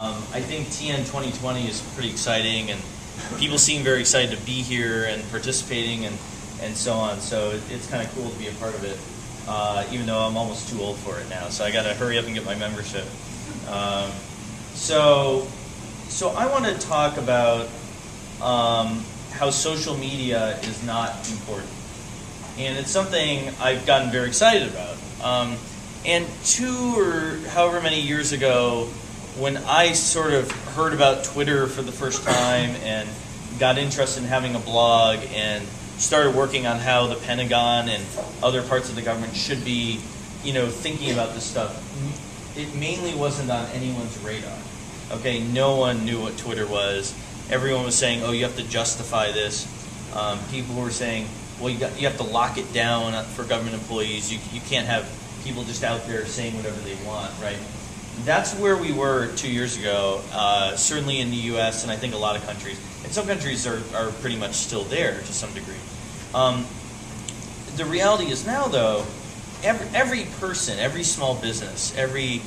I think TN 2020 is pretty exciting, and people seem very excited to be here and participating and so on. So it's kind of cool to be a part of it, even though I'm almost too old for it now. So I got to hurry up and get my membership. So I want to talk about how social media is not important, and it's something I've gotten very excited about. And 2 or however many years ago, when I sort of heard about Twitter for the first time and got interested in having a blog and started working on how the Pentagon and other parts of the government should be, thinking about this stuff, it mainly wasn't on anyone's radar. Okay, no one knew what Twitter was. Everyone was saying, "Oh, you have to justify this." People were saying, "Well, you have to lock it down for government employees. You can't have people just out there saying whatever they want," right? That's where we were 2 years ago, certainly in the U.S. and I think a lot of countries. And some countries are pretty much still there to some degree. The reality is now, though, every person, every small business, every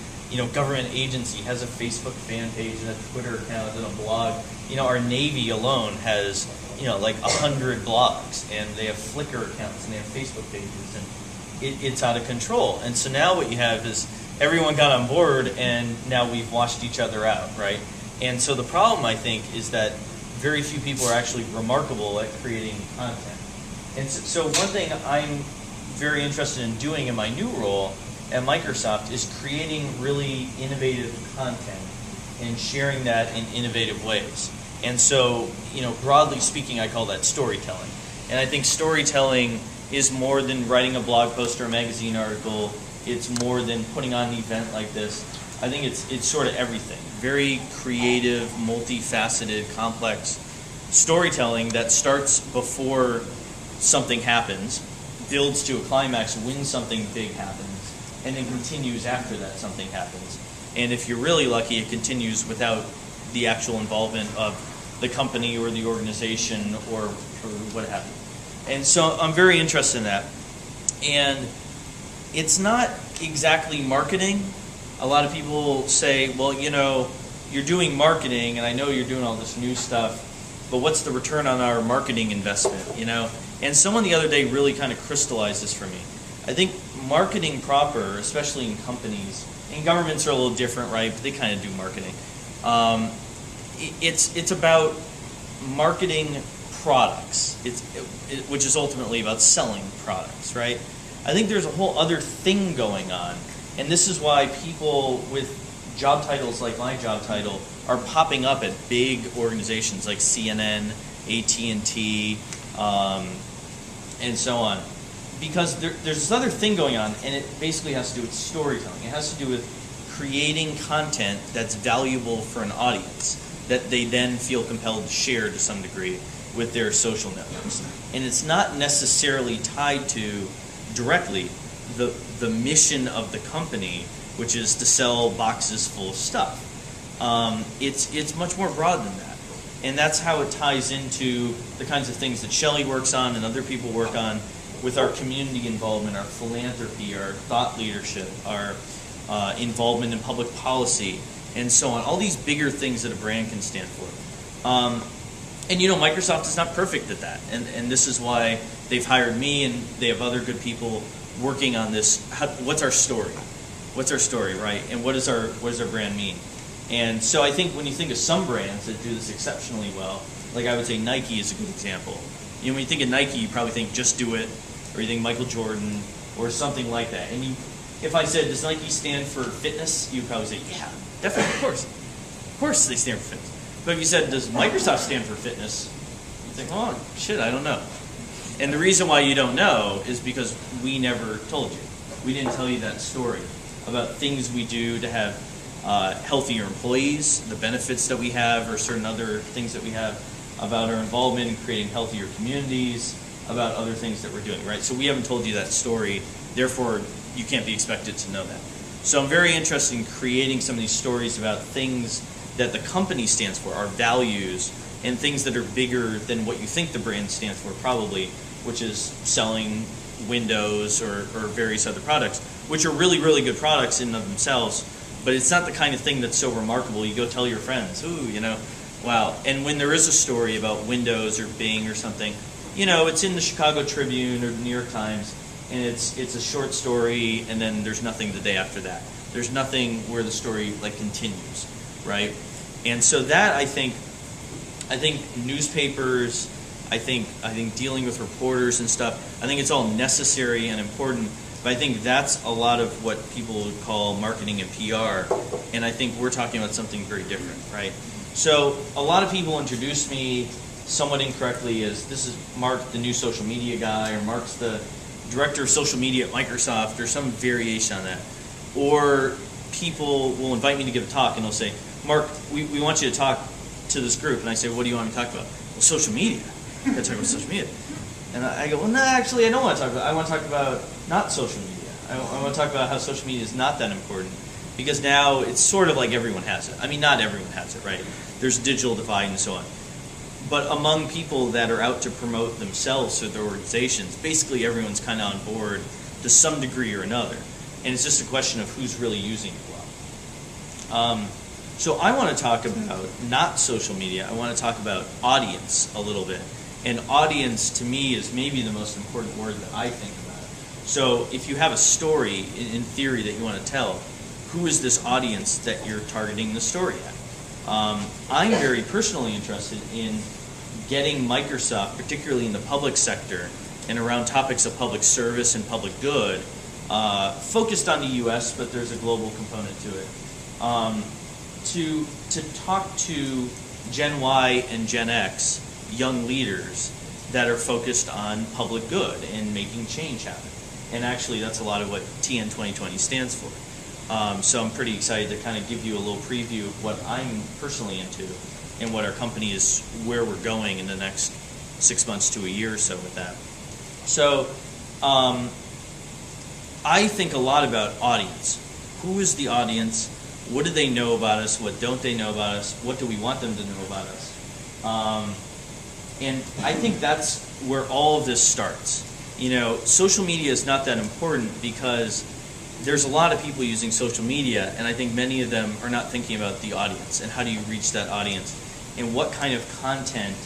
government agency has a Facebook fan page and a Twitter account and a blog. Our Navy alone has like 100 blogs, and they have Flickr accounts and they have Facebook pages, and it's out of control. And so now what you have is everyone got on board, and now we've washed each other out, right? And so the problem, I think, is that very few people are actually remarkable at creating content. And so one thing I'm very interested in doing in my new role at Microsoft is creating really innovative content and sharing that in innovative ways. And so, broadly speaking, I call that storytelling. And I think storytelling is more than writing a blog post or a magazine article. It's more than putting on an event like this. I think it's sort of everything. Very creative, multifaceted, complex storytelling that starts before something happens, builds to a climax when something big happens, and then continues after that something happens. And if you're really lucky, it continues without the actual involvement of the company or the organization or what have you. And so I'm very interested in that. And it's not exactly marketing. A lot of people say, well, you're doing marketing, and I know you're doing all this new stuff, but what's the return on our marketing investment, And someone the other day really kind of crystallized this for me. I think marketing proper, especially in companies, and governments are a little different, right? But they kind of do marketing. It's about marketing products, which is ultimately about selling products, right? I think there's a whole other thing going on, and this is why people with job titles like my job title are popping up at big organizations like CNN, AT&T, and so on. Because there's this other thing going on, and it basically has to do with storytelling. It has to do with creating content that's valuable for an audience that they then feel compelled to share to some degree with their social networks. And it's not necessarily tied to directly the mission of the company, which is to sell boxes full of stuff. It's much more broad than that. And that's how it ties into the kinds of things that Shelley works on and other people work on with our community involvement, our philanthropy, our thought leadership, our involvement in public policy, and so on. All these bigger things that a brand can stand for. And Microsoft is not perfect at that. And this is why they've hired me, and they have other good people working on this. What's our story? What's our story, right? And what does our brand mean? And so I think when you think of some brands that do this exceptionally well, like I would say Nike is a good example. When you think of Nike, you probably think Just Do It, or you think Michael Jordan, or something like that. And if I said, does Nike stand for fitness? You'd probably say, yeah, definitely, of course. Of course they stand for fitness. But if you said, does Microsoft stand for fitness? You'd think, oh, shit, I don't know. And the reason why you don't know is because we never told you. We didn't tell you that story about things we do to have healthier employees, the benefits that we have, or certain other things that we have, about our involvement in creating healthier communities, about other things that we're doing, right? So we haven't told you that story, therefore you can't be expected to know that. So I'm very interested in creating some of these stories about things that the company stands for, our values, and things that are bigger than what you think the brand stands for probably, which is selling Windows or various other products, which are really, really good products in and of themselves, but it's not the kind of thing that's so remarkable. You go tell your friends, ooh, wow. And when there is a story about Windows or Bing or something, it's in the Chicago Tribune or the New York Times, and it's a short story, and then there's nothing the day after that. There's nothing where the story continues, right? And so that I think newspapers, I think dealing with reporters and stuff, I think it's all necessary and important. But I think that's a lot of what people would call marketing and PR, and I think we're talking about something very different, right? So a lot of people introduce me somewhat incorrectly as this is Mark, the new social media guy, or Mark's the director of social media at Microsoft, or some variation on that. Or people will invite me to give a talk, and they'll say, Mark, we want you to talk to this group. And I say, what do you want me to talk about? Well, social media. I got to talk about social media. And I go, well, no, actually, I don't want to talk about it. I want to talk about not social media. I want to talk about how social media is not that important, because now it's sort of like everyone has it. I mean, not everyone has it, right? There's a digital divide and so on. But among people that are out to promote themselves or their organizations, basically everyone's kind of on board to some degree or another. And it's just a question of who's really using it well. So I want to talk about not social media. I want to talk about audience a little bit. And audience, to me, is maybe the most important word that I think about. So if you have a story, in theory, that you want to tell, who is this audience that you're targeting the story at? I'm very personally interested in getting Microsoft, particularly in the public sector and around topics of public service and public good, focused on the U.S., but there's a global component to it, to talk to Gen Y and Gen X young leaders that are focused on public good and making change happen. And actually, that's a lot of what TN 2020 stands for. So I'm pretty excited to kind of give you a little preview of what I'm personally into and what our company is, where we're going in the next 6 months to a year or so with that. So I think a lot about audience. Who is the audience? What do they know about us? What don't they know about us? What do we want them to know about us? And I think that's where all of this starts. Social media is not that important because there's a lot of people using social media, and I think many of them are not thinking about the audience and how do you reach that audience and what kind of content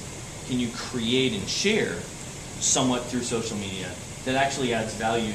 can you create and share somewhat through social media that actually adds value